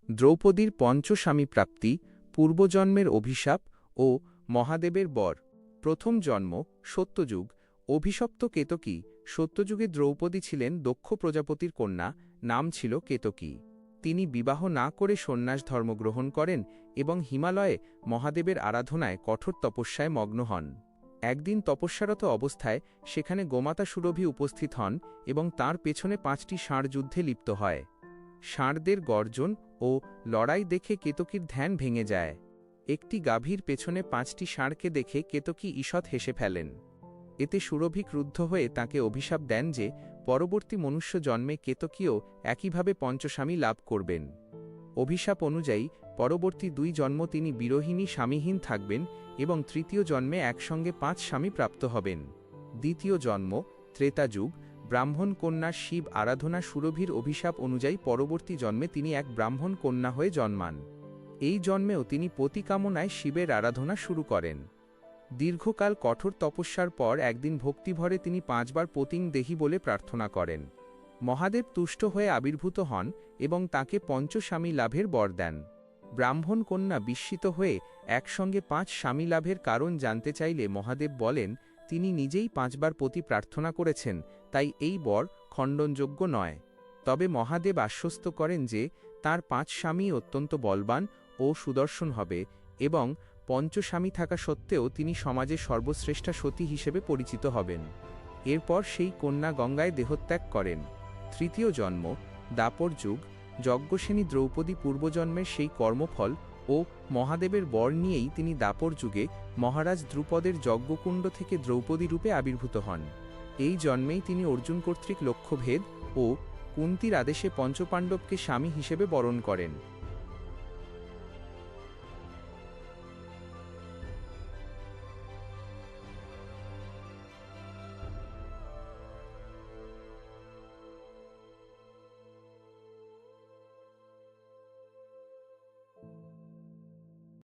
দ্রৌপদীর পঞ্চস্বামী প্রাপ্তি, পূর্বজন্মের অভিশাপ ও মহাদেবের বর। প্রথম জন্ম সত্যযুগ। অভিশপ্ত কেতকী। সত্যযুগে দ্রৌপদী ছিলেন দক্ষ প্রজাপতির কন্যা, নাম ছিল কেতকী। তিনি বিবাহ না করে সন্ন্যাস ধর্ম গ্রহণ করেন এবং হিমালয়ে মহাদেবের আরাধনায় কঠোর তপস্যায় মগ্ন হন। একদিন তপস্যারত অবস্থায় সেখানে গোমাতা সুরভি উপস্থিত হন এবং তাঁর পেছনে 5টি ষাঁড় যুদ্ধে লিপ্ত হয়। ষাঁড়দের গর্জন ও লড়াই দেখে কেতকীর ধ্যান ভেঙে যায়। একটি গাভীর পেছনে 5টি ষাঁড়কে দেখে কেতকী ঈষৎ হেসে ফেলেন। এতে সুরভি ক্রুদ্ধ হয়ে তাকে অভিশাপ দেন যে পরবর্তী মনুষ্য জন্মে কেতকীও একইভাবে পঞ্চস্বামী লাভ করবেন। অভিশাপ অনুযায়ী পরবর্তী 2 জন্ম তিনি বিরোহিণী স্বামীহীন থাকবেন এবং তৃতীয় জন্মে একসঙ্গে 5 স্বামী প্রাপ্ত হবেন। দ্বিতীয় জন্ম ত্রেতা যুগ। ব্রাহ্মণ কন্যা শিব আরাধনা। সুরভির অভিশাপ অনুযায়ী পরবর্তী জন্মে তিনি এক ব্রাহ্মণ কন্যা হয়ে জন্মান। এই জন্মেও তিনি পতি কামনায় শিবের আরাধনা শুরু করেন। দীর্ঘকাল কঠোর তপস্যার পর একদিন ভক্তিভরে তিনি 5 বার পতিং দেহি বলে প্রার্থনা করেন। মহাদেব তুষ্ট হয়ে আবির্ভূত হন এবং তাকে পঞ্চস্বামী লাভের বর দেন। ব্রাহ্মণ কন্যা বিস্মিত হয়ে একসঙ্গে 5 স্বামী লাভের কারণ জানতে চাইলে মহাদেব বলেন তিনি নিজেই 5 বার পতি প্রার্থনা করেছেন, তাই এই বর খণ্ডনযোগ্য নয়। তবে মহাদেব আশ্বস্ত করেন যে তাঁর 5 স্বামী অত্যন্ত বলবান ও সুদর্শন হবে এবং পঞ্চস্বামী থাকা সত্ত্বেও তিনি সমাজে সর্বশ্রেষ্ঠা সতী হিসেবে পরিচিত হবেন। এরপর সেই কন্যা গঙ্গায় দেহত্যাগ করেন। তৃতীয় জন্ম দাপর যুগ। যজ্ঞসেনী দ্রৌপদী পূর্বজন্মের সেই কর্মফল ও মহাদেবের বর নিয়েই তিনি দাপর যুগে মহারাজ দ্রুপদের যজ্ঞকুণ্ড থেকে দ্রৌপদী রূপে আবির্ভূত হন। এই জন্মেই তিনি অর্জুন কর্তৃক লক্ষ্যভেদ ও কুন্তির আদেশে পঞ্চপাণ্ডবকে স্বামী হিসেবে বরণ করেন।